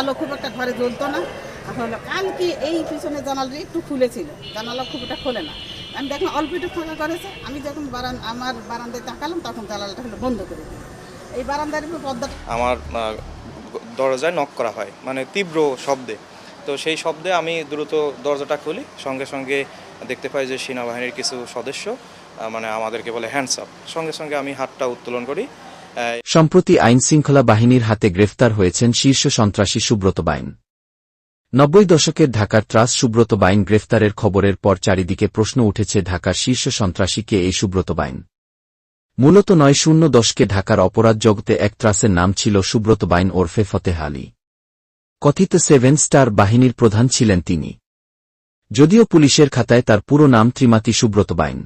আলো খুব একটা ঘরে জ্বলতো না। হলো কালকে এই পিছনে জানালাটা একটু খুলেছিল, জানালা খুব একটা খোলে না। আমি দেখলাম অল্প একটু ফাঁকা করেছে, আমি যখন আমার বারান্দায় তাকালাম তখন জানালাটা হলো বন্ধ করে দিল। এই বারান্দার উপর পর্দাটা আমার দরজায় নক করা হয়, মানে তীব্র শব্দে। তো সেই শব্দে আমি দ্রুত দরজাটা খুলি, সঙ্গে সঙ্গে দেখতে পাই যে সেনাবাহিনীর কিছু সদস্য মানে আমাদেরকে বলে হ্যান্ডস আপ। সঙ্গে সঙ্গে আমি হাতটা উত্তোলন করি। সম্প্রতি আইনশৃঙ্খলা বাহিনীর হাতে গ্রেফতার হয়েছেন শীর্ষ সন্ত্রাসী সুব্রত বাইন। ৯০ দশকের ঢাকার ত্রাস সুব্রত বাইন গ্রেফতারের খবরের পর চারিদিকে প্রশ্ন উঠেছে ঢাকার শীর্ষ সন্ত্রাসী কে এই সুব্রত বাইন। মূলত ৯০ ঢাকার অপরাধ জগতে এক ত্রাসের নাম ছিল সুব্রত বাইন ওরফে ফতেহ আলী। কথিত 7 স্টার বাহিনীর প্রধান ছিলেন তিনি, যদিও পুলিশের খাতায় তার পুরো নাম ত্রিমাতি সুব্রত বাইন।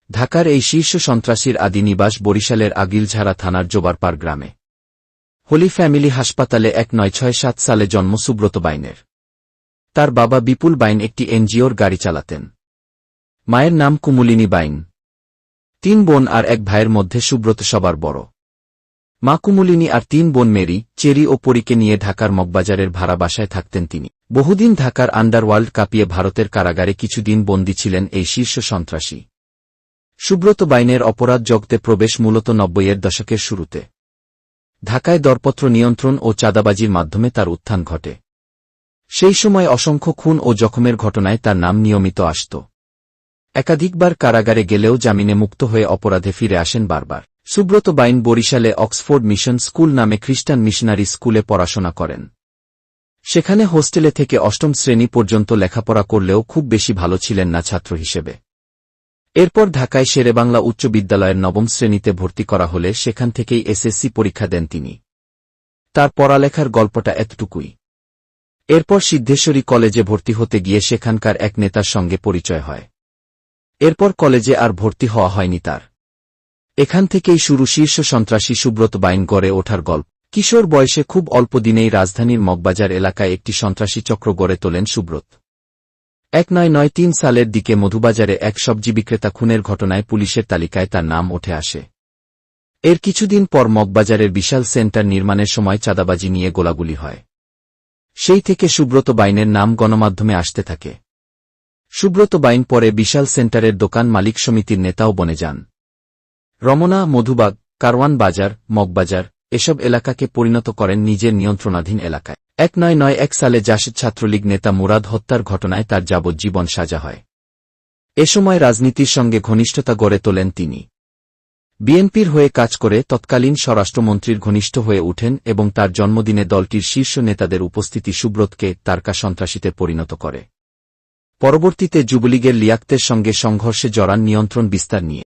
ঢাকার এই শীর্ষ সন্ত্রাসীর আদি নিবাস বরিশালের আগিলঝাড়া থানার জোবারপাড় গ্রামে। হোলি ফ্যামিলি হাসপাতালে ১৯৬৭ সালে জন্ম সুব্রত বাইনের। তার বাবা বিপুল বাইন একটি এনজিওর গাড়ি চালাতেন। মায়ের নাম কুমুলিনী বাইন। ৩ বোন আর ১ ভাইয়ের মধ্যে সুব্রত সবার বড়। মা কুমুলিনী আর ৩ বোন মেরি, চেরি ও পরীকে নিয়ে ঢাকার মগবাজারের ভাড়া বাসায় থাকতেন তিনি। বহুদিন ঢাকার আন্ডারওয়ার্ল্ড কাঁপিয়ে ভারতের কারাগারে কিছুদিন বন্দী ছিলেন এই শীর্ষ সন্ত্রাসী। সুব্রত বাইনের অপরাধ জগতে প্রবেশ মূলত ৯০-এর দশকের শুরুতে। ঢাকায় দরপত্র নিয়ন্ত্রণ ও চাঁদাবাজির মাধ্যমে তার উত্থান ঘটে। সেই সময় অসংখ্য খুন ও জখমের ঘটনায় তার নাম নিয়মিত আসত। একাধিকবার কারাগারে গেলেও জামিনে মুক্ত হয়ে অপরাধে ফিরে আসেন বারবার। সুব্রত বাইন বরিশালে অক্সফোর্ড মিশন স্কুল নামে খ্রিস্টান মিশনারি স্কুলে পড়াশোনা করেন। সেখানে হোস্টেলে থেকে ৮ম শ্রেণী পর্যন্ত লেখাপড়া করলেও খুব বেশি ভালো ছিলেন না ছাত্র হিসেবে। এরপর ঢাকায় শেরেবাংলা উচ্চ বিদ্যালয়ের ৯ম শ্রেণীতে ভর্তি করা হলে সেখান থেকেই এসএসসি পরীক্ষা দেন তিনি। তার পড়ালেখার গল্পটা এতটুকুই। এরপর সিদ্ধেশ্বরী কলেজে ভর্তি হতে গিয়ে সেখানকার এক নেতার সঙ্গে পরিচয় হয়। এরপর কলেজে আর ভর্তি হওয়া হয়নি তার। এখান থেকেই শুরু শীর্ষ সন্ত্রাসী সুব্রত বাইন গড়ে ওঠার গল্প। কিশোর বয়সে খুব অল্প দিনেই রাজধানীর মগবাজার এলাকায় একটি সন্ত্রাসী চক্র গড়ে তোলেন সুব্রত। ১৯৯৩ সালের দিকে মধুবাজারে এক সবজি বিক্রেতা খুনের ঘটনায় পুলিশের তালিকায় তার নাম উঠে আসে। এর কিছুদিন পর মগবাজারের বিশাল সেন্টার নির্মাণের সময় চাঁদাবাজি নিয়ে গোলাগুলি হয়। সেই থেকে সুব্রত বাইনের নাম গণমাধ্যমে আসতে থাকে। সুব্রত বাইন পরে বিশাল সেন্টারের দোকান মালিক সমিতির নেতাও বনে যান। রমনা, মধুবাগ, কারওয়ান বাজার, মগবাজার এসব এলাকাকে পরিণত করেন নিজের নিয়ন্ত্রণাধীন এলাকায়। ১৯৯১ সালে জাসদ ছাত্রলীগ নেতা মুরাদ হত্যার ঘটনায় তার যাবজ্জীবন সাজা হয়। এ সময় রাজনীতির সঙ্গে ঘনিষ্ঠতা গড়ে তোলেন তিনি। বিএনপির হয়ে কাজ করে তৎকালীন স্বরাষ্ট্রমন্ত্রীর ঘনিষ্ঠ হয়ে ওঠেন এবং তার জন্মদিনে দলটির শীর্ষ নেতাদের উপস্থিতি সুব্রতকে তারকা সন্ত্রাসীতে পরিণত করে। পরবর্তীতে যুবলীগের লিয়াকতের সঙ্গে সংঘর্ষে জড়ান নিয়ন্ত্রণ বিস্তার নিয়ে।